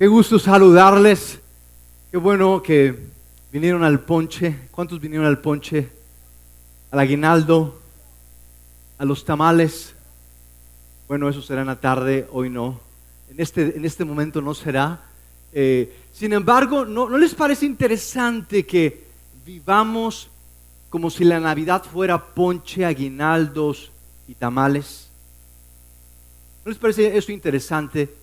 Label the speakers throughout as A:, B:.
A: Qué gusto saludarles. Qué bueno que vinieron al ponche. ¿Cuántos vinieron al ponche? Al aguinaldo, a los tamales. Bueno, eso será en la tarde, hoy no. En este momento no será. Sin embargo, ¿no les parece interesante que vivamos como si la Navidad fuera ponche, aguinaldos y tamales? ¿No les parece eso interesante?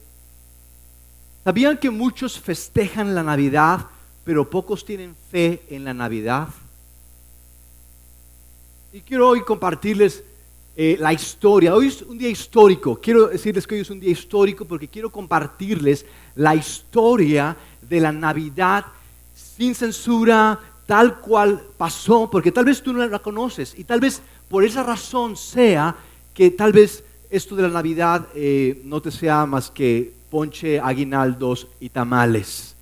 A: ¿Sabían que muchos festejan la Navidad, pero pocos tienen fe en la Navidad? Y quiero hoy compartirles la historia. Hoy es un día histórico. Quiero decirles que hoy es un día histórico porque quiero compartirles la historia de la Navidad sin censura, tal cual pasó, porque tal vez tú no la conoces y tal vez por esa razón sea que tal vez esto de la Navidad no te sea más que ponche, aguinaldos y tamales.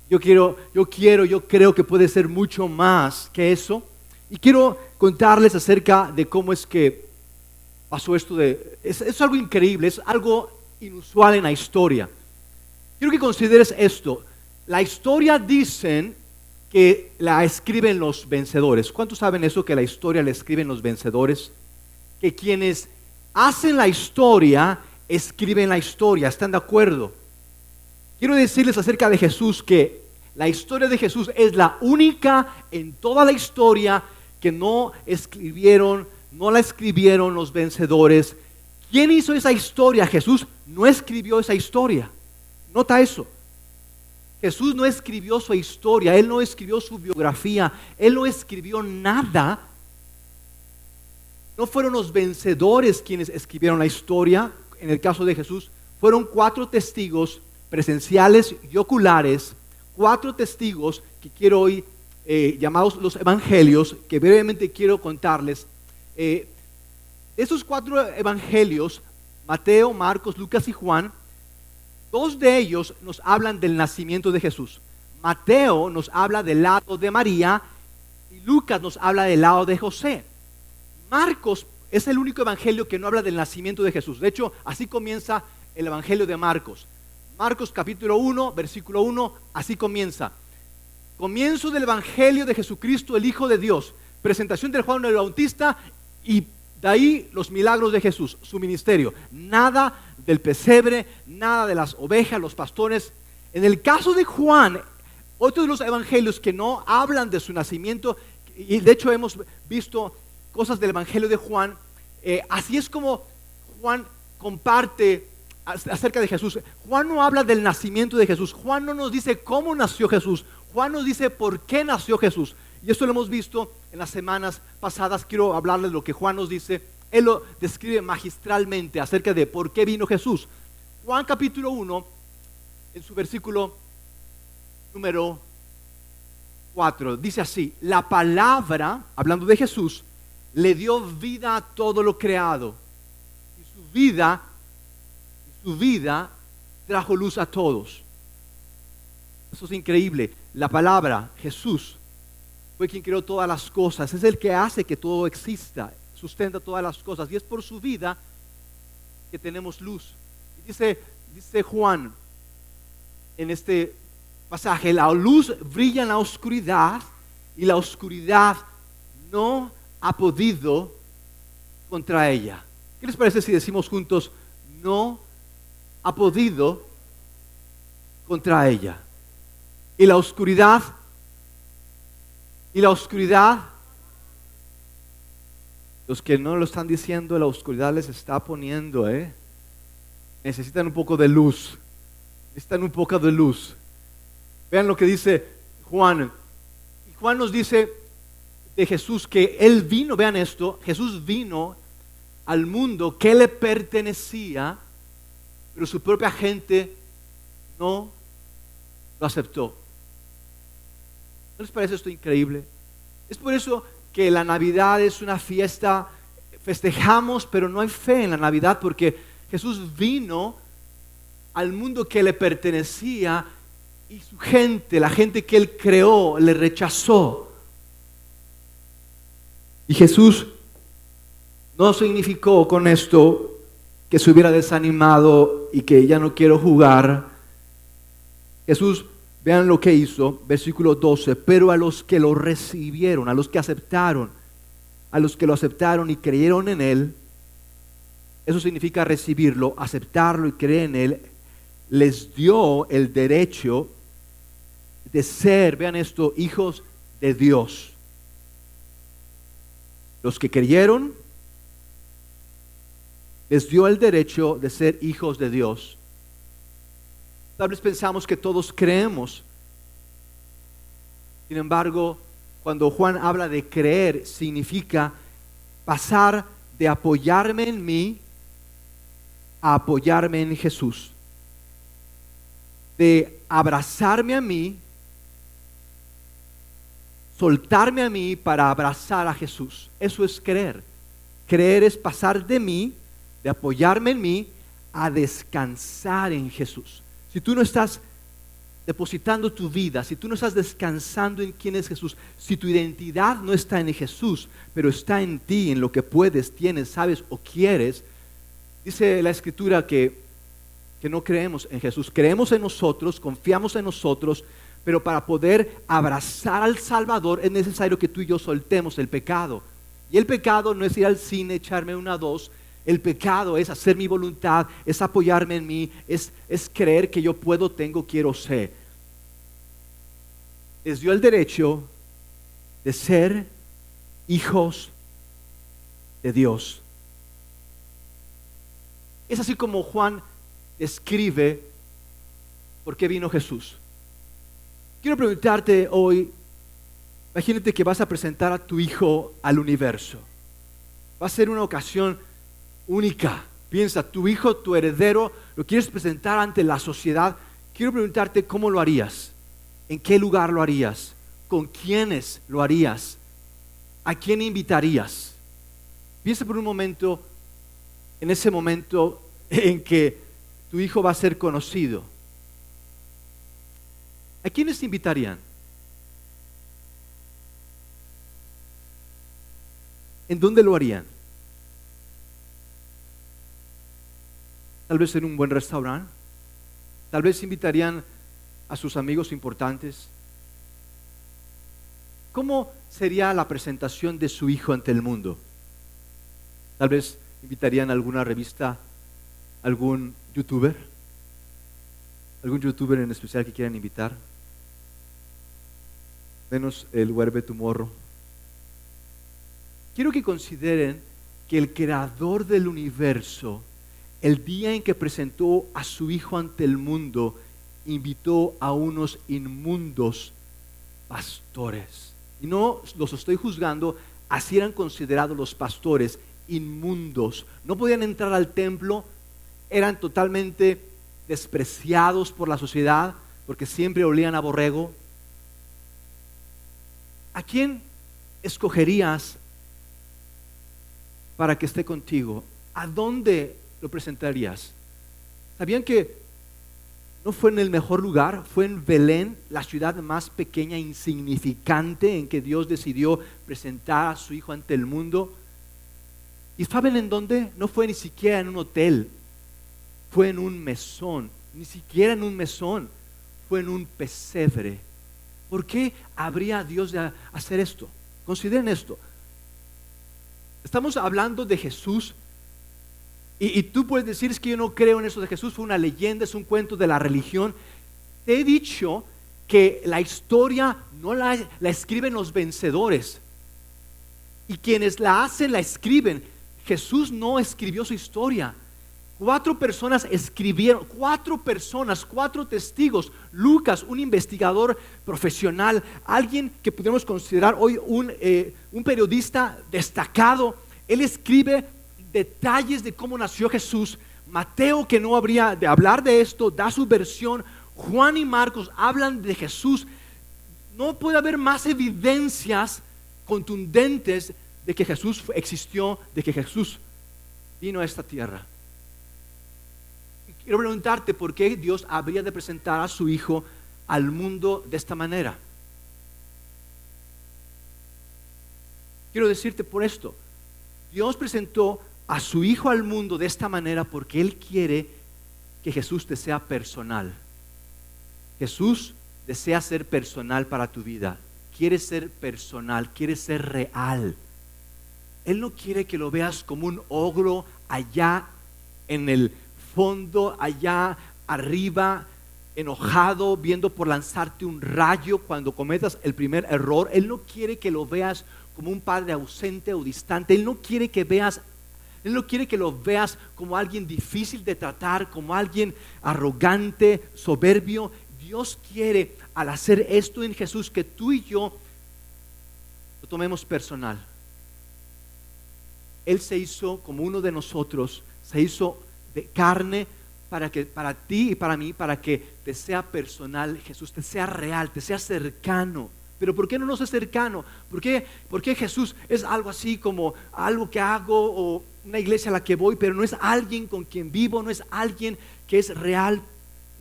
A: Yo creo que puede ser mucho más que eso. Y quiero contarles acerca de cómo es que pasó esto es algo increíble, es algo inusual en la historia. Quiero que consideres esto. La historia dicen que la escriben los vencedores. ¿Cuántos saben eso, que la historia la escriben los vencedores? Que quienes hacen la historia escriben la historia. ¿Están de acuerdo? Quiero decirles acerca de Jesús que la historia de Jesús es la única en toda la historia que no la escribieron los vencedores. ¿Quién hizo esa historia? Jesús no escribió esa historia. Nota eso. Jesús no escribió su historia, Él no escribió su biografía, Él no escribió nada. No fueron los vencedores quienes escribieron la historia. En el caso de Jesús, fueron 4 testigos presenciales y oculares, 4 testigos que quiero hoy llamados los evangelios, que brevemente quiero contarles. Esos 4 evangelios, Mateo, Marcos, Lucas y Juan, 2 de ellos nos hablan del nacimiento de Jesús. Mateo nos habla del lado de María y Lucas nos habla del lado de José. Marcos es el único evangelio que no habla del nacimiento de Jesús. De hecho, así comienza el evangelio de Marcos. Marcos capítulo 1, versículo 1, así comienza. Comienzo del evangelio de Jesucristo, el Hijo de Dios. Presentación de Juan el Bautista y de ahí los milagros de Jesús, su ministerio. Nada del pesebre, nada de las ovejas, los pastores. En el caso de Juan, otro de los evangelios que no hablan de su nacimiento, y de hecho hemos visto cosas del evangelio de Juan, así es como Juan comparte acerca de Jesús. Juan no habla del nacimiento de Jesús. Juan no nos dice cómo nació Jesús. Juan nos dice por qué nació Jesús. Y esto lo hemos visto en las semanas pasadas. Quiero hablarles de lo que Juan nos dice. Él lo describe magistralmente acerca de por qué vino Jesús. Juan capítulo 1, en su versículo número 4, dice así: la palabra, hablando de Jesús, le dio vida a todo lo creado. Y su vida trajo luz a todos. Eso es increíble. La palabra, Jesús, fue quien creó todas las cosas. Es el que hace que todo exista, sustenta todas las cosas. Y es por su vida que tenemos luz. Y dice Juan en este pasaje: la luz brilla en la oscuridad y la oscuridad no ha podido contra ella. ¿Qué les parece si decimos juntos: no ha podido contra ella? Y la oscuridad, los que no lo están diciendo, la oscuridad les está poniendo, necesitan un poco de luz. Vean lo que dice Juan. Y Juan nos dice de Jesús que Él vino, vean esto, Jesús vino al mundo que le pertenecía, pero su propia gente no lo aceptó. ¿No les parece esto increíble? Es por eso que la Navidad es una fiesta, festejamos, pero no hay fe en la Navidad, porque Jesús vino al mundo que le pertenecía y su gente, la gente que Él creó, le rechazó. Y Jesús no significó con esto que se hubiera desanimado y que ya no quiero jugar. Jesús, vean lo que hizo, versículo 12, pero a los que lo recibieron, a los que lo aceptaron y creyeron en Él, eso significa recibirlo, aceptarlo y creer en Él, les dio el derecho de ser, vean esto, hijos de Dios. Los que creyeron, les dio el derecho de ser hijos de Dios. Tal vez pensamos que todos creemos. Sin embargo, cuando Juan habla de creer, significa pasar de apoyarme en mí a apoyarme en Jesús. De abrazarme a mí, soltarme a mí para abrazar a Jesús. Eso es creer. Creer es pasar de mí, de apoyarme en mí, a descansar en Jesús. Si tú no estás depositando tu vida, si tú no estás descansando en quién es Jesús, si tu identidad no está en Jesús, pero está en ti, en lo que puedes, tienes, sabes o quieres, dice la Escritura que no creemos en Jesús. Creemos en nosotros, confiamos en nosotros, pero para poder abrazar al Salvador es necesario que tú y yo soltemos el pecado. Y el pecado no es ir al cine, echarme una dos. El pecado es hacer mi voluntad, es apoyarme en mí, es creer que yo puedo, tengo, quiero, sé. Les dio el derecho de ser hijos de Dios. Es así como Juan describe por qué vino Jesús. Quiero preguntarte hoy, imagínate que vas a presentar a tu hijo al universo. Va a ser una ocasión única. Piensa, tu hijo, tu heredero, lo quieres presentar ante la sociedad. Quiero preguntarte cómo lo harías, en qué lugar lo harías, con quiénes lo harías, a quién invitarías. Piensa por un momento en ese momento en que tu hijo va a ser conocido. ¿A quiénes invitarían? ¿En dónde lo harían? Tal vez en un buen restaurante. Tal vez invitarían a sus amigos importantes. ¿Cómo sería la presentación de su hijo ante el mundo? Tal vez invitarían a alguna revista, algún youtuber en especial que quieran invitar. Menos el Huerve Tomorrow. Quiero que consideren que el creador del universo, el día en que presentó a su hijo ante el mundo, invitó a unos inmundos pastores. Y no los estoy juzgando, así eran considerados los pastores, inmundos. No podían entrar al templo, eran totalmente despreciados por la sociedad, porque siempre olían a borrego. ¿A quién escogerías para que esté contigo? ¿A dónde lo presentarías? ¿Sabían que no fue en el mejor lugar? Fue en Belén, la ciudad más pequeña e insignificante en que Dios decidió presentar a su hijo ante el mundo. ¿Y saben en dónde? No fue ni siquiera en un hotel, fue en un mesón, ni siquiera en un mesón, fue en un pesebre. ¿Por qué habría Dios de hacer esto? Consideren esto. Estamos hablando de Jesús y tú puedes decir, es que yo no creo en eso de Jesús, fue una leyenda, es un cuento de la religión. Te he dicho que la historia no la escriben los vencedores, y quienes la hacen la escriben. Jesús no escribió su historia. 4 personas escribieron, 4 testigos. Lucas, un investigador profesional, alguien que podemos considerar hoy un periodista destacado. Él escribe detalles de cómo nació Jesús. Mateo, que no habría de hablar de esto, da su versión. Juan y Marcos hablan de Jesús. No puede haber más evidencias contundentes de que Jesús existió, de que Jesús vino a esta tierra. Quiero preguntarte por qué Dios habría de presentar a su hijo al mundo de esta manera. Quiero decirte por esto. Dios presentó a su hijo al mundo de esta manera porque Él quiere que Jesús te sea personal, Jesús desea ser personal para tu vida. Quiere ser personal, quiere ser real. Él no quiere que lo veas como un ogro allá en el fondo, allá arriba, enojado, viendo por lanzarte un rayo cuando cometas el primer error. Él no quiere que lo veas como un padre ausente o distante. Él no quiere que lo veas como alguien difícil de tratar, como alguien arrogante, soberbio. Dios quiere, al hacer esto en Jesús, que tú y yo lo tomemos personal. Él se hizo como uno de nosotros, se hizo de carne para ti y para mí, para que te sea personal Jesús, te sea real, te sea cercano. Pero ¿por qué no nos es cercano? ¿Por qué Jesús es algo así como algo que hago o una iglesia a la que voy, pero no es alguien con quien vivo, no es alguien que es real?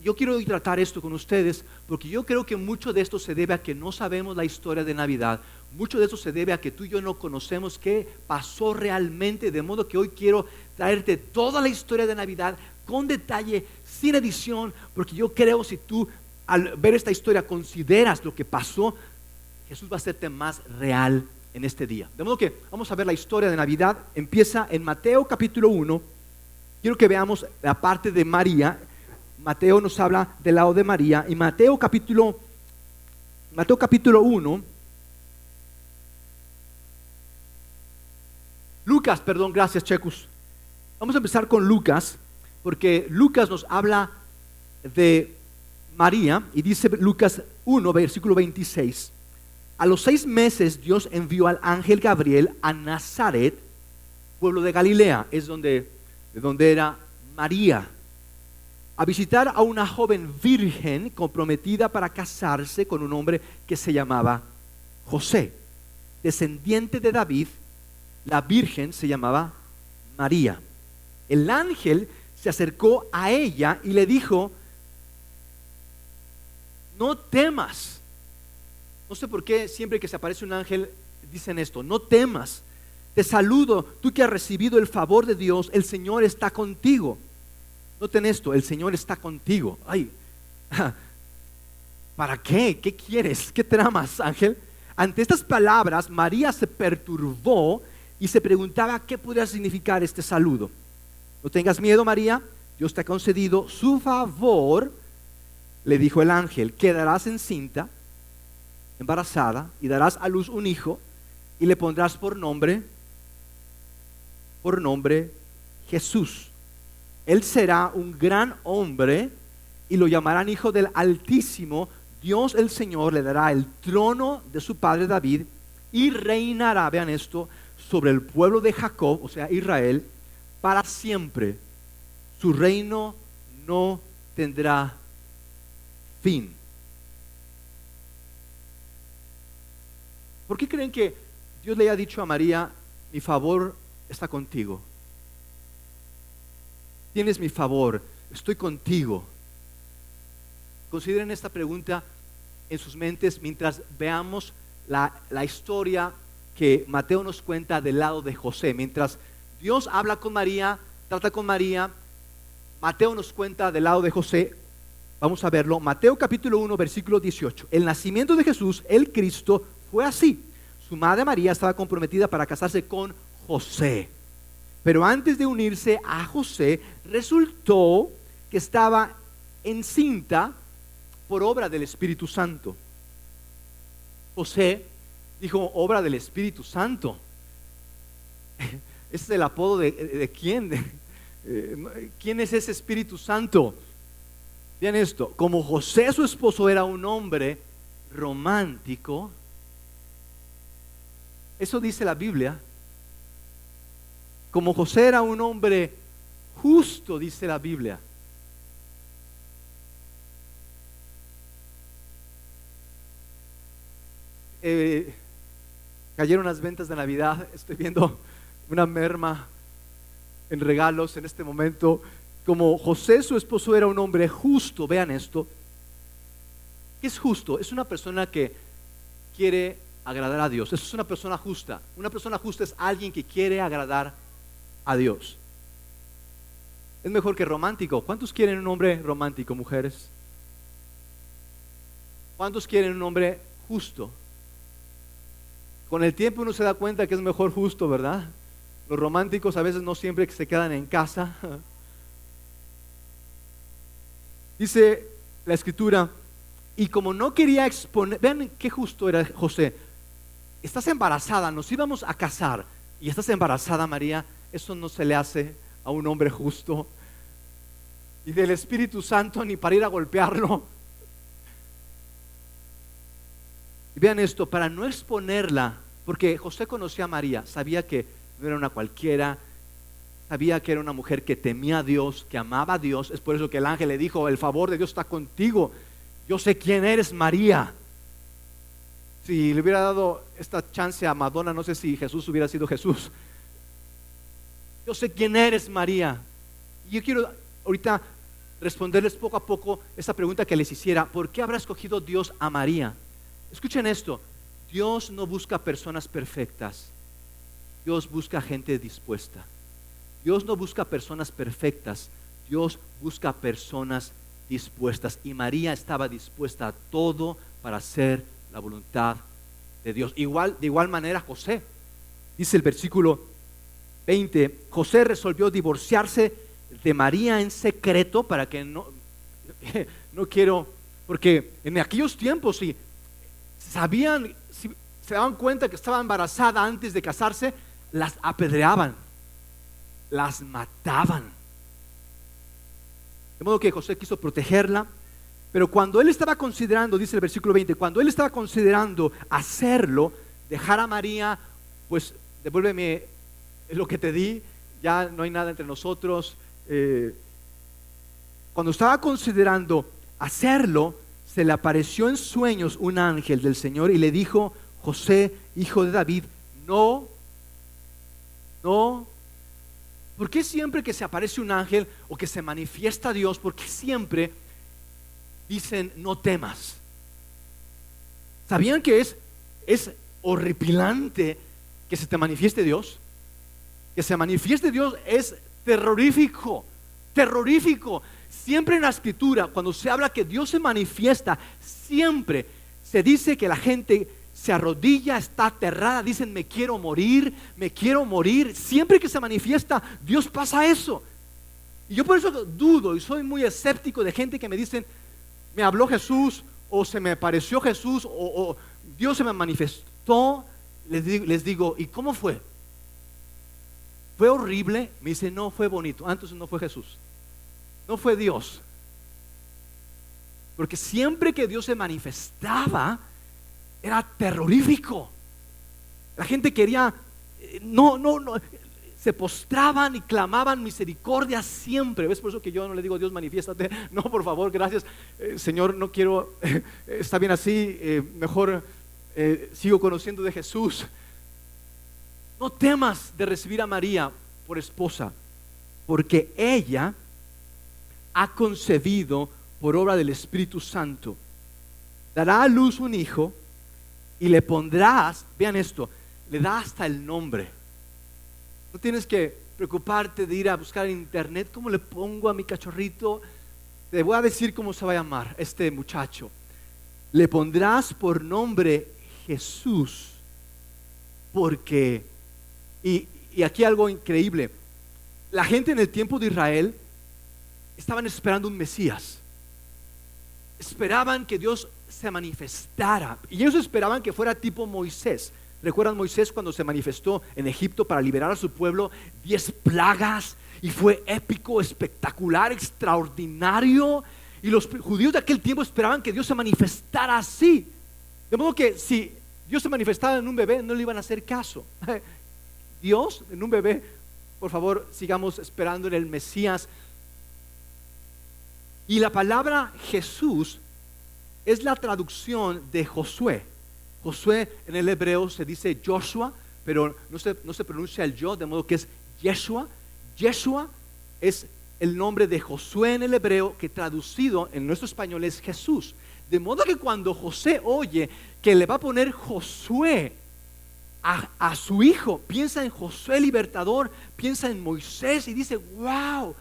A: Yo quiero hoy tratar esto con ustedes porque yo creo que mucho de esto se debe a que no sabemos la historia de Navidad. Mucho de eso se debe a que tú y yo no conocemos qué pasó realmente, de modo que hoy quiero traerte toda la historia de Navidad con detalle, sin edición, porque yo creo si tú al ver esta historia consideras lo que pasó, Jesús va a hacerte más real en este día. De modo que vamos a ver la historia de Navidad. Empieza en Mateo capítulo 1. Quiero que veamos la parte de María. Mateo nos habla del lado de María. Y Mateo capítulo 1. Lucas, perdón, gracias Checus. Vamos a empezar con Lucas, porque Lucas nos habla de María y dice Lucas 1, versículo 26. A los 6 meses Dios envió al ángel Gabriel a Nazaret, pueblo de Galilea, es de donde era María, a visitar a una joven virgen comprometida para casarse con un hombre que se llamaba José, descendiente de David. La virgen se llamaba María. El ángel se acercó a ella y le dijo: no temas. No sé por qué siempre que se aparece un ángel dicen esto: no temas, te saludo, tú que has recibido el favor de Dios, el Señor está contigo. Noten esto: el Señor está contigo. Ay, ¿para qué? ¿Qué quieres? ¿Qué tramas, ángel? Ante estas palabras, María se perturbó y se preguntaba qué podría significar este saludo. No tengas miedo, María, Dios te ha concedido su favor, le dijo el ángel. Quedarás encinta, embarazada, y darás a luz un hijo, y le pondrás por nombre Jesús. Él será un gran hombre y lo llamarán Hijo del Altísimo. Dios el Señor le dará el trono de su padre David y reinará, vean esto, sobre el pueblo de Jacob, o sea Israel, para siempre. Su reino no tendrá fin. ¿Por qué creen que Dios le haya dicho a María: mi favor está contigo? Tienes mi favor, estoy contigo. Consideren esta pregunta en sus mentes mientras veamos la historia que Mateo nos cuenta del lado de José. Mientras Dios habla con María, trata con María, Mateo nos cuenta del lado de José. Vamos a verlo. Mateo capítulo 1, versículo 18. El nacimiento de Jesús, el Cristo, fue así. Su madre María estaba comprometida para casarse con José. Pero antes de unirse a José, resultó que estaba encinta por obra del Espíritu Santo. José dijo: obra del Espíritu Santo. Ese es el apodo de quién. ¿Quién es ese Espíritu Santo? Vean esto: como José su esposo era un hombre romántico, eso dice la Biblia. Como José era un hombre justo, dice la Biblia. Cayeron las ventas de Navidad. Estoy viendo una merma en regalos en este momento. Como José su esposo era un hombre justo, vean esto. ¿Qué es justo? Es una persona que quiere agradar a Dios. Eso es una persona justa. Una persona justa es alguien que quiere agradar a Dios. Es mejor que romántico. ¿Cuántos quieren un hombre romántico, mujeres? ¿Cuántos quieren un hombre justo? Con el tiempo uno se da cuenta que es mejor justo, ¿verdad? Los románticos a veces no siempre se quedan en casa. Dice la escritura, y como no quería exponer, vean qué justo era José. Estás embarazada, nos íbamos a casar y estás embarazada, María. Eso no se le hace a un hombre justo. Y del Espíritu Santo ni para ir a golpearlo. Y vean esto, para no exponerla, porque José conocía a María, sabía que no era una cualquiera, sabía que era una mujer que temía a Dios, que amaba a Dios. Es por eso que el ángel le dijo, el favor de Dios está contigo. Yo sé quién eres, María. Si le hubiera dado esta chance a Madonna, no sé si Jesús hubiera sido Jesús. Yo sé quién eres, María. Y yo quiero ahorita responderles poco a poco esa pregunta que les hiciera. ¿Por qué habrá escogido Dios a María? Escuchen esto. Dios no busca personas perfectas. Dios busca gente dispuesta. Dios no busca personas perfectas. Dios busca personas dispuestas. Y María estaba dispuesta a todo para hacer la voluntad de Dios. De igual manera José. Dice el versículo 20, José resolvió divorciarse de María en secreto para que no quiero, porque en aquellos tiempos si sabían, si se daban cuenta que estaba embarazada antes de casarse, las apedreaban, las mataban. De modo que José quiso protegerla, pero cuando él estaba considerando, dice el versículo 20, cuando él estaba considerando hacerlo, dejar a María, pues devuélveme lo que te di, ya no hay nada entre nosotros. Cuando estaba considerando hacerlo, se le apareció en sueños un ángel del Señor y le dijo, José, hijo de David, no. ¿Por qué siempre que se aparece un ángel o que se manifiesta Dios, por qué siempre dicen no temas? ¿Sabían que es horripilante que se te manifieste Dios? Que se manifieste Dios es terrorífico. Siempre en la escritura, cuando se habla que Dios se manifiesta, siempre se dice que la gente se arrodilla, está aterrada, dicen me quiero morir. Siempre que se manifiesta Dios pasa eso. Y yo por eso dudo y soy muy escéptico de gente que me dicen me habló Jesús, o se me apareció Jesús, o Dios se me manifestó. Les digo, ¿y cómo fue? ¿Fue horrible? Me dice, no, fue bonito. Entonces no fue Jesús, no fue Dios. Porque siempre que Dios se manifestaba era terrorífico. La gente quería, no, se postraban y clamaban misericordia siempre. ¿Ves? Por eso que yo no le digo Dios manifiéstate, no, por favor, gracias, Señor, no quiero, está bien así, mejor sigo conociendo de Jesús. No temas de recibir a María por esposa, porque ella ha concebido por obra del Espíritu Santo. Dará a luz un hijo y le pondrás, vean esto, le da hasta el nombre. No tienes que preocuparte de ir a buscar en internet cómo le pongo a mi cachorrito. Te voy a decir cómo se va a llamar este muchacho. Le pondrás por nombre Jesús, porque y aquí algo increíble, la gente en el tiempo de Israel estaban esperando un Mesías, esperaban que Dios se manifestara, y ellos esperaban que fuera tipo Moisés. ¿Recuerdan Moisés cuando se manifestó en Egipto para liberar a su pueblo? 10 plagas, y fue épico, espectacular, extraordinario, y los judíos de aquel tiempo esperaban que Dios se manifestara así, de modo que si Dios se manifestaba en un bebé no le iban a hacer caso. Dios en un bebé, por favor, sigamos esperando en el Mesías. Y la palabra Jesús es la traducción de Josué. Josué en el hebreo se dice Joshua, pero no se pronuncia el yo, de modo que es Yeshua. Yeshua es el nombre de Josué en el hebreo, que traducido en nuestro español es Jesús. De modo que cuando José oye que le va a poner Josué a su hijo, piensa en Josué libertador, piensa en Moisés y dice, wow,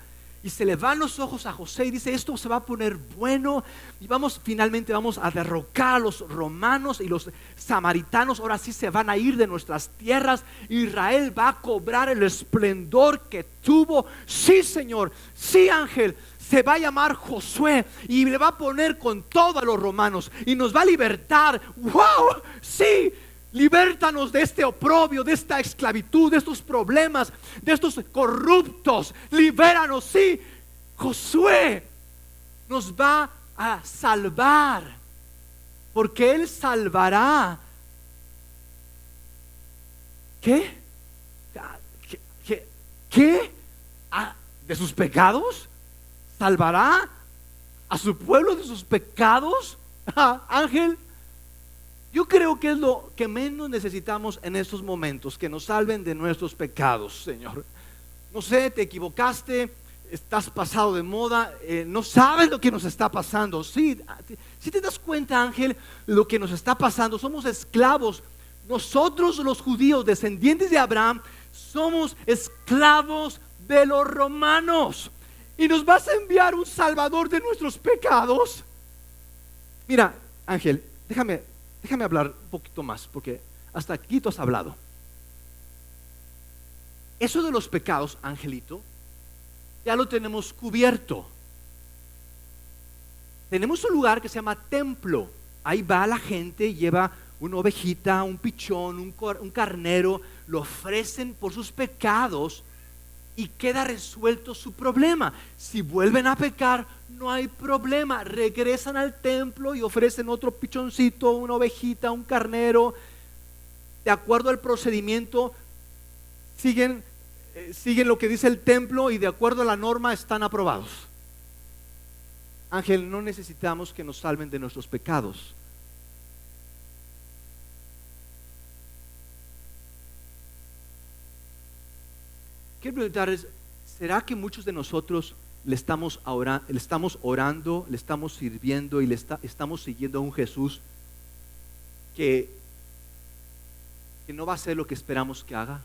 A: y se le van los ojos a José y dice, esto se va a poner bueno y finalmente vamos a derrocar a los romanos y los samaritanos, ahora sí se van a ir de nuestras tierras, Israel va a cobrar el esplendor que tuvo. Sí, Señor, sí, ángel, se va a llamar Josué y le va a poner con todo a los romanos y nos va a libertar. ¡Wow! Sí, libértanos de este oprobio, de esta esclavitud, de estos problemas, de estos corruptos. Libéranos, sí. Josué nos va a salvar, porque Él salvará. ¿Qué? ¿Qué? ¿De sus pecados? ¿Salvará a su pueblo de sus pecados? Ángel, yo creo que es lo que menos necesitamos en estos momentos, que nos salven de nuestros pecados, Señor. No sé, te equivocaste, estás pasado de moda, no sabes lo que nos está pasando. Sí, si te das cuenta, ángel, lo que nos está pasando, somos esclavos. Nosotros los judíos, descendientes de Abraham, somos esclavos de los romanos. ¿Y nos vas a enviar un salvador de nuestros pecados? Mira, ángel, déjame hablar un poquito más, porque hasta aquí tú has hablado. Eso de los pecados, angelito, ya lo tenemos cubierto. Tenemos un lugar que se llama templo. Ahí va la gente, lleva una ovejita, un pichón, un carnero, lo ofrecen por sus pecados y queda resuelto su problema. Si vuelven a pecar, no hay problema, regresan al templo y ofrecen otro pichoncito, una ovejita, un carnero, de acuerdo al procedimiento, siguen lo que dice el templo y de acuerdo a la norma están aprobados. Ángel, no necesitamos que nos salven de nuestros pecados. Quiero preguntarles, ¿será que muchos de nosotros le estamos orando, le estamos sirviendo y estamos siguiendo a un Jesús que no va a hacer lo que esperamos que haga?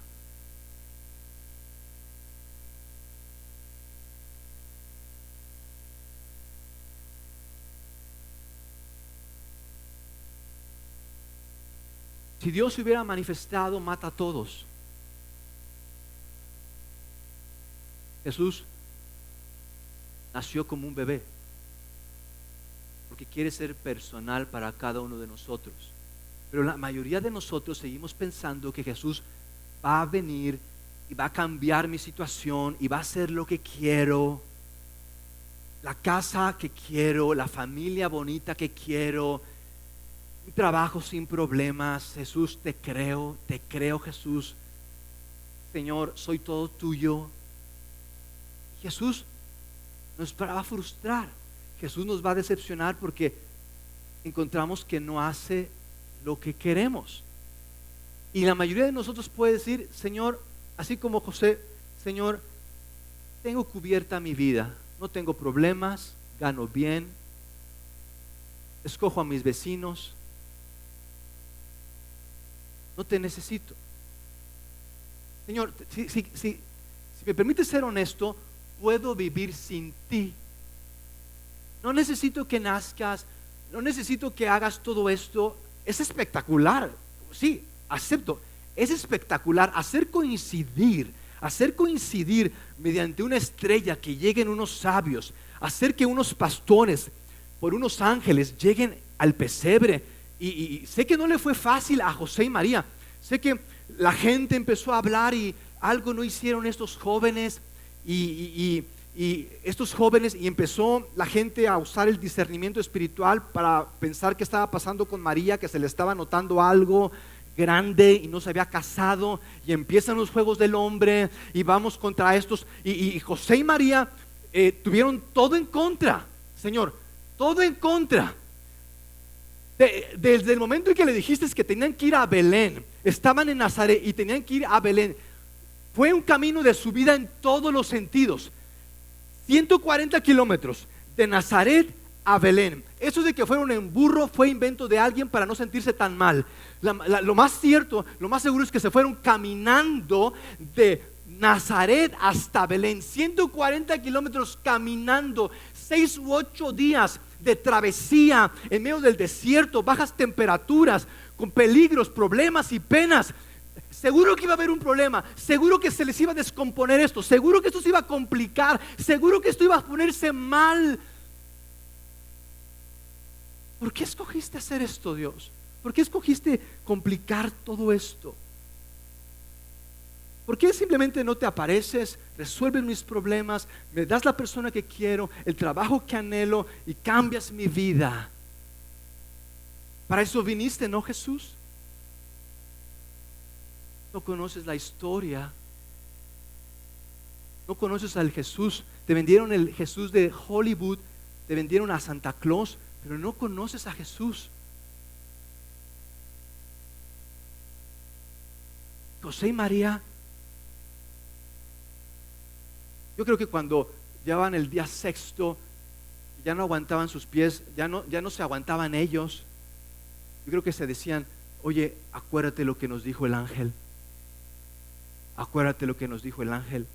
A: Si Dios se hubiera manifestado, mata a todos. Jesús nació como un bebé porque quiere ser personal para cada uno de nosotros. Pero la mayoría de nosotros seguimos pensando que Jesús va a venir y va a cambiar mi situación y va a hacer lo que quiero, la casa que quiero, la familia bonita que quiero, un trabajo sin problemas. Jesús, te creo Jesús. Señor, soy todo tuyo. Jesús nos va a frustrar, Jesús nos va a decepcionar porque encontramos que no hace lo que queremos. Y la mayoría de nosotros puede decir, Señor, así como José, Señor, tengo cubierta mi vida, no tengo problemas, gano bien, escojo a mis vecinos, no te necesito. Señor, si me permites ser honesto, puedo vivir sin ti. No necesito que nazcas, no necesito que hagas todo esto. Es espectacular, sí, acepto. Es espectacular hacer coincidir mediante una estrella que lleguen unos sabios, hacer que unos pastores por unos ángeles lleguen al pesebre. Y sé que no le fue fácil a José y María. Sé que la gente empezó a hablar y algo no hicieron estos jóvenes. Y estos jóvenes, y empezó la gente a usar el discernimiento espiritual para pensar qué estaba pasando con María, que se le estaba notando algo grande y no se había casado, y empiezan los juegos del hombre y vamos contra estos, y José y María tuvieron todo en contra, Señor, todo en contra. Desde el momento en que le dijiste que tenían que ir a Belén, estaban en Nazaret y tenían que ir a Belén. Fue un camino de subida en todos los sentidos. 140 kilómetros de Nazaret a Belén. Eso de que fueron en burro fue invento de alguien para no sentirse tan mal. Lo más cierto, lo más seguro es que se fueron caminando de Nazaret hasta Belén, 140 kilómetros caminando, 6 u 8 días de travesía en medio del desierto, bajas temperaturas, con peligros, problemas y penas. Seguro que iba a haber un problema, seguro que se les iba a descomponer esto, seguro que esto se iba a complicar, seguro que esto iba a ponerse mal. ¿Por qué escogiste hacer esto, Dios? ¿Por qué escogiste complicar todo esto? ¿Por qué simplemente no te apareces, resuelves mis problemas, me das la persona que quiero, el trabajo que anhelo y cambias mi vida? Para eso viniste, ¿no, Jesús? No conoces la historia, no conoces al Jesús. Te vendieron el Jesús de Hollywood, te vendieron a Santa Claus, pero no conoces a Jesús. José y María, yo creo que cuando llevaban el día sexto, ya no aguantaban sus pies, ya no se aguantaban ellos. Yo creo que se decían: oye, acuérdate lo que nos dijo el ángel. Acuérdate lo que nos dijo el ángel.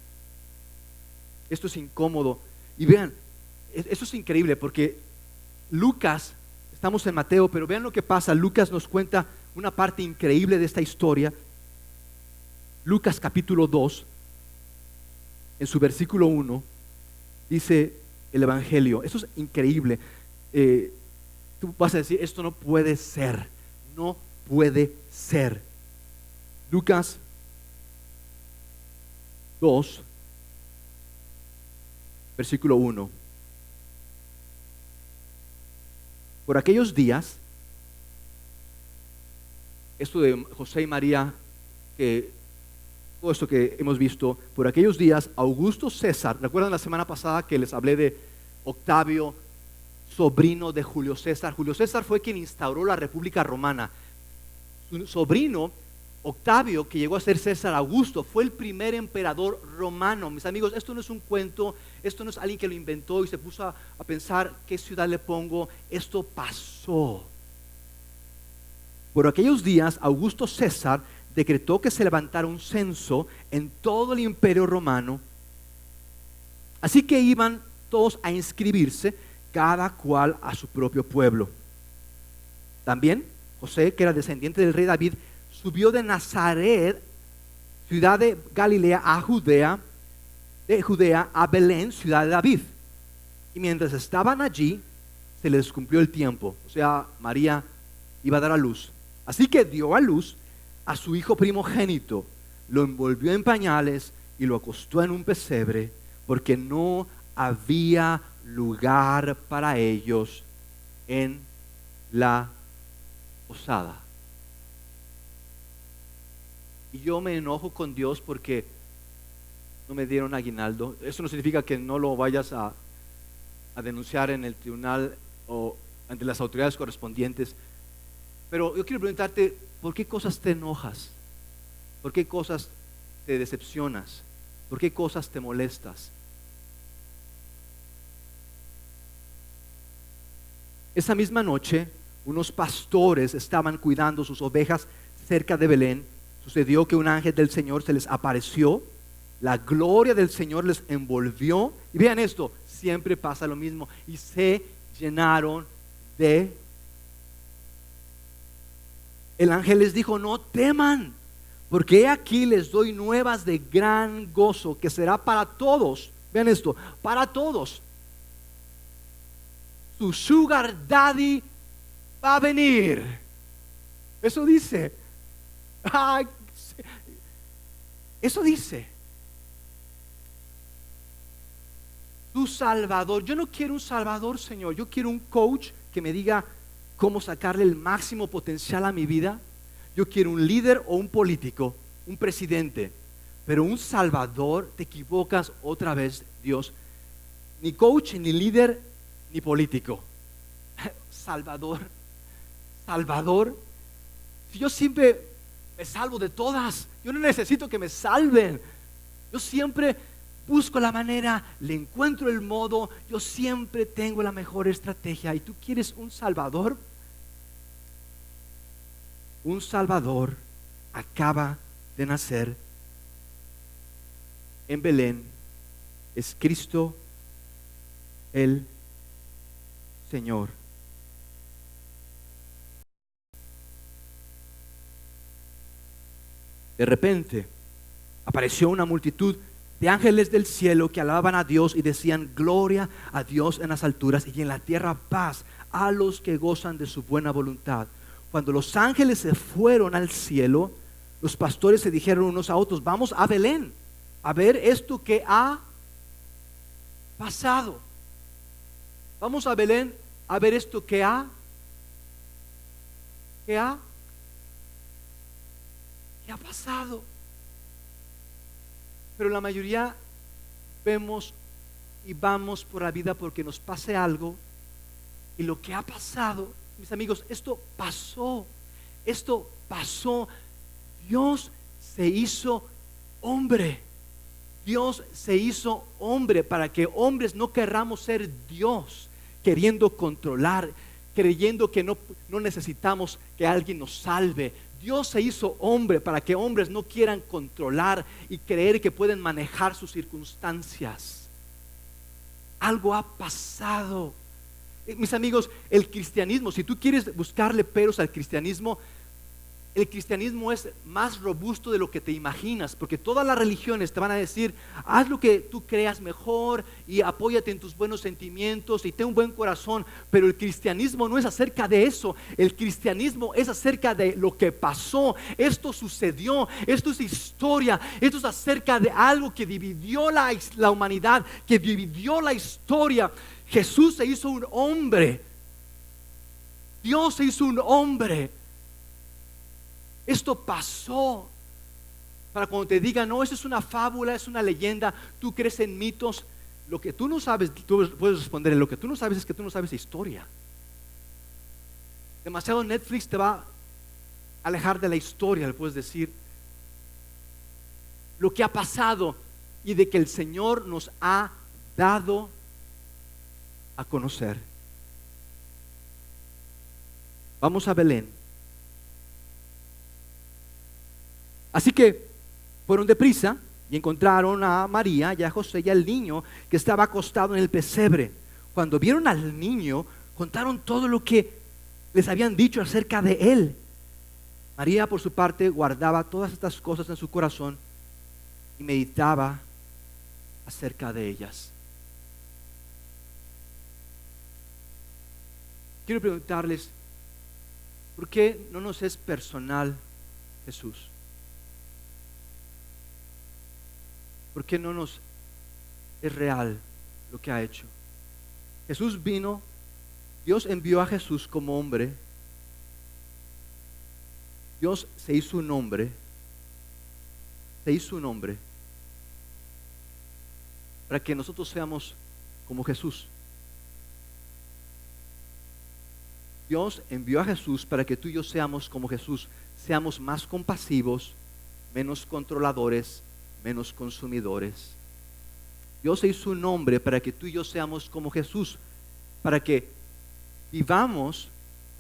A: Esto es incómodo. Y vean, esto es increíble porque Lucas, estamos en Mateo, pero vean lo que pasa. Lucas nos cuenta una parte increíble de esta historia. Lucas capítulo 2, en su versículo 1, dice el evangelio. Esto es increíble. Tú vas a decir: esto no puede ser, no puede ser. Lucas 2, versículo 1. Por aquellos días, esto de José y María, que todo esto que hemos visto, por aquellos días, Augusto César, ¿recuerdan la semana pasada que les hablé de Octavio, sobrino de Julio César? Julio César fue quien instauró la República Romana. Su sobrino Octavio, que llegó a ser César Augusto, fue el primer emperador romano. Mis amigos, esto no es un cuento, esto no es alguien que lo inventó y se puso a pensar qué ciudad le pongo. Esto pasó. Por aquellos días, Augusto César decretó que se levantara un censo en todo el imperio romano. Así que iban todos a inscribirse, cada cual a su propio pueblo. También José, que era descendiente del rey David, subió de Nazaret, ciudad de Galilea, a Judea, de Judea a Belén, ciudad de David. Y mientras estaban allí, se les cumplió el tiempo. O sea, María iba a dar a luz. Así que dio a luz a su hijo primogénito, lo envolvió en pañales y lo acostó en un pesebre, porque no había lugar para ellos en la posada. Y yo me enojo con Dios porque no me dieron aguinaldo. Eso no significa que no lo vayas a denunciar en el tribunal o ante las autoridades correspondientes. Pero yo quiero preguntarte: ¿por qué cosas te enojas? ¿Por qué cosas te decepcionas? ¿Por qué cosas te molestas? Esa misma noche, unos pastores estaban cuidando sus ovejas cerca de Belén. Sucedió que un ángel del Señor se les apareció, la gloria del Señor les envolvió, y vean esto, siempre pasa lo mismo, y se llenaron de... El ángel les dijo: no teman, porque aquí les doy nuevas de gran gozo, que será para todos. Vean esto, para todos. Su sugar daddy va a venir. Eso dice. Eso dice. Tu Salvador. Yo no quiero un Salvador, Señor. Yo quiero un coach que me diga cómo sacarle el máximo potencial a mi vida. Yo quiero un líder o un político, un presidente. Pero un Salvador, te equivocas otra vez, Dios. Ni coach, ni líder, ni político. Salvador. Salvador. Si yo siempre me salvo de todas, yo no necesito que me salven. Yo siempre busco la manera, le encuentro el modo, yo siempre tengo la mejor estrategia. ¿Y tú quieres un Salvador? Un Salvador acaba de nacer. en Belén es Cristo el Señor. De repente apareció una multitud de ángeles del cielo que alababan a Dios y decían: gloria a Dios en las alturas y en la tierra paz a los que gozan de su buena voluntad. Cuando los ángeles se fueron al cielo, los pastores se dijeron unos a otros: vamos a Belén a ver esto que ha pasado. Vamos a Belén a ver esto que ha pasado. Pero la mayoría vemos y vamos por la vida porque nos pase algo, y lo que ha pasado, mis amigos, esto pasó. Dios se hizo hombre. Dios se hizo hombre para que hombres no querramos ser Dios, queriendo controlar, creyendo que no necesitamos que alguien nos salve. Dios se hizo hombre para que hombres no quieran controlar y creer que pueden manejar sus circunstancias. Algo ha pasado. Mis amigos, el cristianismo, si tú quieres buscarle peros al cristianismo, el cristianismo es más robusto de lo que te imaginas, porque todas las religiones te van a decir: haz lo que tú creas mejor y apóyate en tus buenos sentimientos y ten un buen corazón. Pero el cristianismo no es acerca de eso. El cristianismo es acerca de lo que pasó. Esto sucedió, esto es historia, esto es acerca de algo que dividió la humanidad, que dividió la historia. Jesús se hizo un hombre. Dios se hizo un hombre. Esto pasó. Para cuando te digan: no, eso es una fábula, es una leyenda, tú crees en mitos, lo que tú no sabes, tú puedes responder: lo que tú no sabes es que tú no sabes historia. Demasiado Netflix te va a alejar de la historia. Le puedes decir lo que ha pasado y de que el Señor nos ha dado a conocer. Vamos a Belén. Así que fueron deprisa y encontraron a María y a José y al niño que estaba acostado en el pesebre. Cuando vieron al niño, contaron todo lo que les habían dicho acerca de él. María, por su parte, guardaba todas estas cosas en su corazón y meditaba acerca de ellas. Quiero preguntarles: ¿por qué no nos es personal Jesús? ¿Por qué no nos es real lo que ha hecho? Jesús vino, Dios envió a Jesús como hombre. Dios se hizo un hombre para que nosotros seamos como Jesús. Dios envió a Jesús para que tú y yo seamos como Jesús, seamos más compasivos, menos controladores, menos consumidores. Dios se hizo un hombre para que tú y yo seamos como Jesús, para que vivamos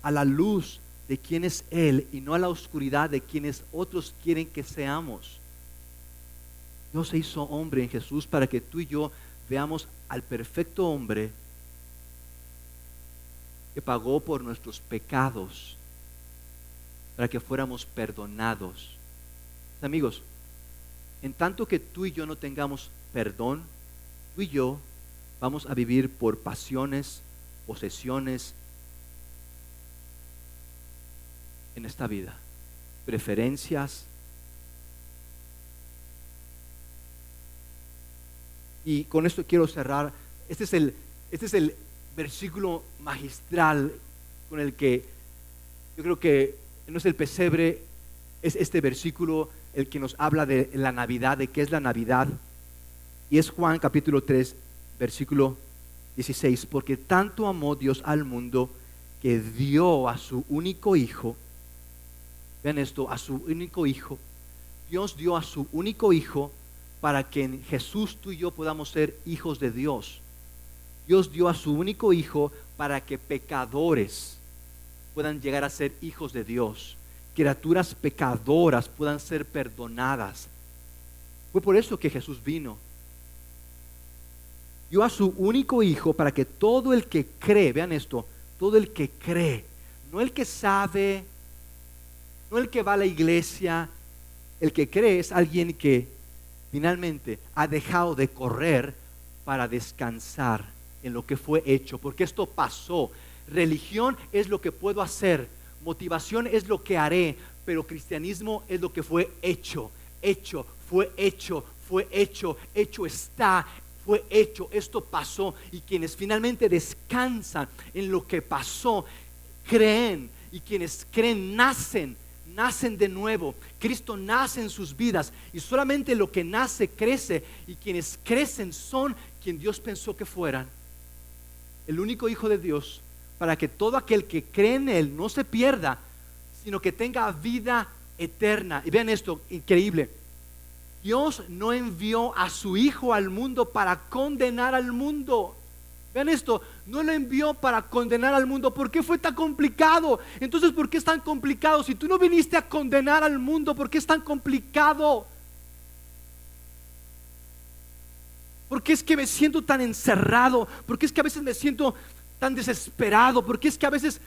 A: a la luz de quién es Él y no a la oscuridad de quienes otros quieren que seamos. Dios se hizo hombre en Jesús para que tú y yo veamos al perfecto hombre que pagó por nuestros pecados para que fuéramos perdonados. Amigos, en tanto que tú y yo no tengamos perdón, tú y yo vamos a vivir por pasiones, posesiones en esta vida, preferencias. Y con esto quiero cerrar. Este es el versículo magistral con el que yo creo que no es el pesebre, es este versículo el que nos habla de la Navidad, de qué es la Navidad. Y es Juan capítulo 3, versículo 16. Porque tanto amó Dios al mundo que dio a su único hijo. Vean esto, a su único hijo. Dios dio a su único hijo para que en Jesús tú y yo podamos ser hijos de Dios. Dios dio a su único hijo para que pecadores puedan llegar a ser hijos de Dios. Criaturas pecadoras puedan ser perdonadas. Fue por eso que Jesús vino. Dio a su único hijo para que todo el que cree, vean esto, todo el que cree, no el que sabe, no el que va a la iglesia, el que cree es alguien que finalmente ha dejado de correr para descansar en lo que fue hecho, porque esto pasó. Religión es lo que puedo hacer, motivación es lo que haré, pero cristianismo es lo que fue hecho, fue hecho está, fue hecho, esto pasó. Y quienes finalmente descansan en lo que pasó, creen, y quienes creen nacen de nuevo. Cristo nace en sus vidas, y solamente lo que nace crece, y quienes crecen son quien Dios pensó que fueran. El único Hijo de Dios, para que todo aquel que cree en Él no se pierda, sino que tenga vida eterna. Y vean esto, increíble. Dios no envió a su Hijo al mundo para condenar al mundo. Vean esto, no lo envió para condenar al mundo. ¿Por qué fue tan complicado? Entonces, ¿por qué es tan complicado? Si tú no viniste a condenar al mundo, ¿por qué es tan complicado? ¿Por qué es que me siento tan encerrado? ¿Por qué es que a veces me siento tan desesperado? ¿Por qué es que a veces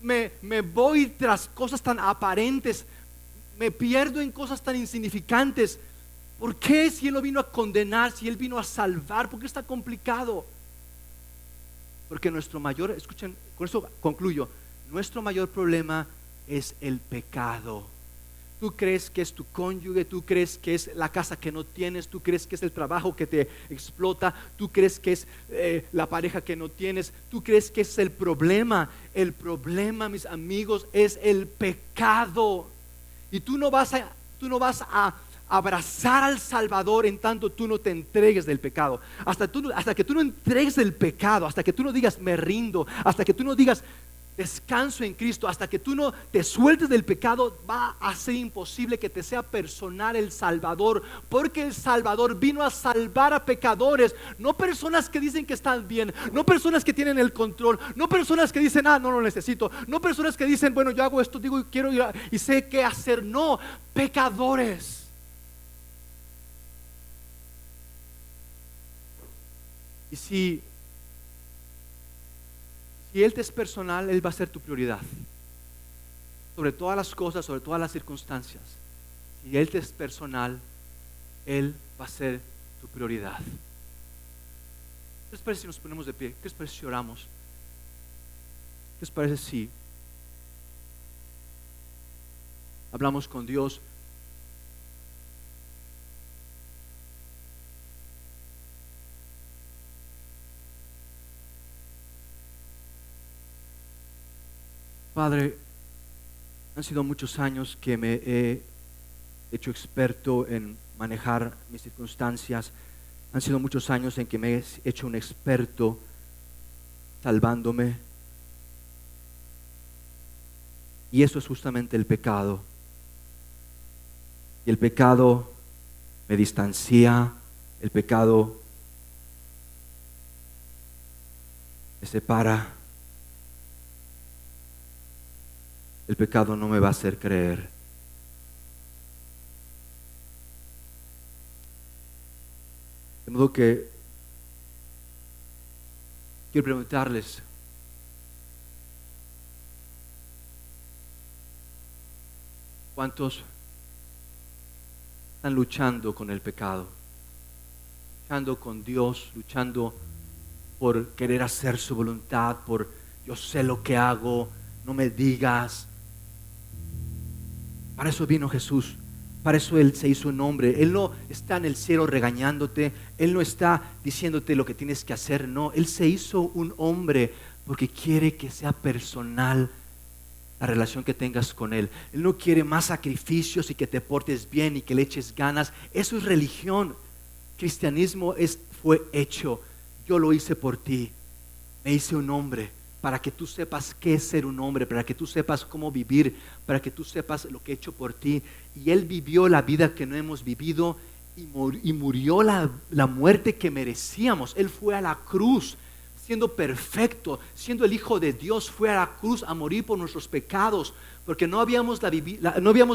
A: me voy tras cosas tan aparentes? Me pierdo en cosas tan insignificantes. ¿Por qué si Él no vino a condenar, si Él vino a salvar? ¿Por qué está complicado? Porque nuestro mayor, escuchen, con eso concluyo, nuestro mayor problema es el pecado. Tú crees que es tu cónyuge, tú crees que es la casa que no tienes, tú crees que es el trabajo que te explota, tú crees que es la pareja que no tienes, tú crees que es el problema. El problema, mis amigos, es el pecado. Y tú no vas a abrazar al Salvador en tanto tú no te entregues del pecado. Hasta que tú no entregues del pecado, hasta que tú no digas me rindo, hasta que tú no digas descanso en Cristo, hasta que tú no te sueltes del pecado, va a ser imposible que te sea personal el Salvador, porque el Salvador vino a salvar a pecadores, no personas que dicen que están bien, no personas que tienen el control, no personas que dicen no lo necesito, no personas que dicen bueno, yo hago esto, digo y quiero ir y sé qué hacer. No, pecadores. Y si Él te es personal, Él va a ser tu prioridad sobre todas las cosas, sobre todas las circunstancias. Si Él te es personal, Él va a ser tu prioridad. ¿Qué les parece si nos ponemos de pie? ¿Qué les parece si oramos? ¿Qué les parece si hablamos con Dios? Padre, han sido muchos años que me he hecho experto en manejar mis circunstancias. Han sido muchos años en que me he hecho un experto salvándome. Y eso es justamente el pecado. Y el pecado me distancia, el pecado me separa. El pecado no me va a hacer creer. De modo que quiero preguntarles, ¿cuántos están luchando con el pecado? Luchando con Dios, luchando por querer hacer su voluntad, por yo sé lo que hago, no me digas. Para eso vino Jesús, para eso Él se hizo un hombre. Él no está en el cielo regañándote, Él no está diciéndote lo que tienes que hacer, no. Él se hizo un hombre porque quiere que sea personal la relación que tengas con Él. Él no quiere más sacrificios y que te portes bien y que le eches ganas. Eso es religión. Cristianismo fue hecho. Yo lo hice por ti, me hice un hombre para que tú sepas qué es ser un hombre, para que tú sepas cómo vivir, para que tú sepas lo que he hecho por ti. Y Él vivió la vida que no hemos vivido y murió la muerte que merecíamos. Él fue a la cruz siendo perfecto, siendo el Hijo de Dios, fue a la cruz a morir por nuestros pecados, porque no habíamos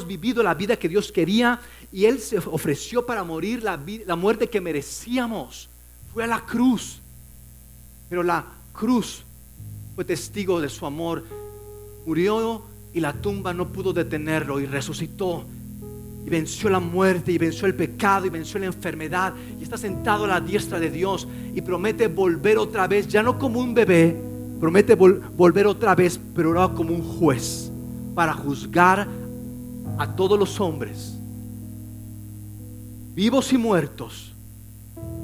A: vivido la vida que Dios quería, y Él se ofreció para morir la muerte que merecíamos. Fue a la cruz, pero la cruz fue testigo de su amor. Murió y la tumba no pudo detenerlo, y resucitó y venció la muerte y venció el pecado y venció la enfermedad, y está sentado a la diestra de Dios y promete volver otra vez, ya no como un bebé, promete volver otra vez, pero ahora como un juez, para juzgar a todos los hombres, vivos y muertos,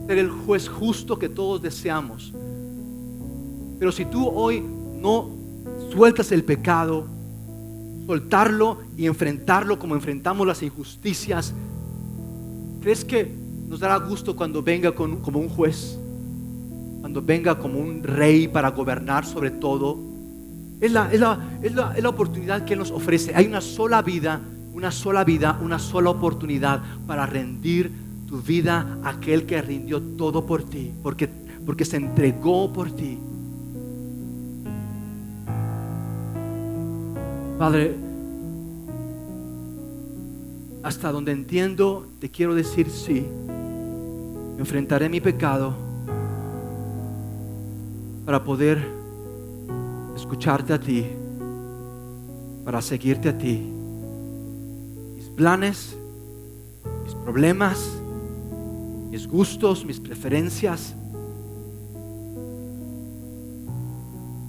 A: ser el juez justo que todos deseamos. Pero si tú hoy no sueltas el pecado, soltarlo y enfrentarlo como enfrentamos las injusticias, ¿crees que nos dará gusto cuando venga como un juez? Cuando venga como un rey para gobernar sobre todo. Es la oportunidad que Él nos ofrece. Hay una sola vida, una sola oportunidad para rendir tu vida a aquel que rindió todo por ti, porque se entregó por ti. Padre, hasta donde entiendo, te quiero decir sí. Enfrentaré mi pecado para poder escucharte a ti, para seguirte a ti. Mis planes, mis problemas, mis gustos, mis preferencias,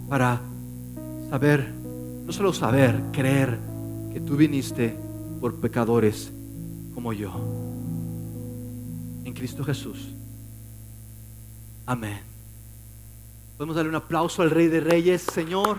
A: para saber, no solo saber, creer que tú viniste por pecadores como yo. En Cristo Jesús. Amén. Podemos darle un aplauso al Rey de Reyes, Señor.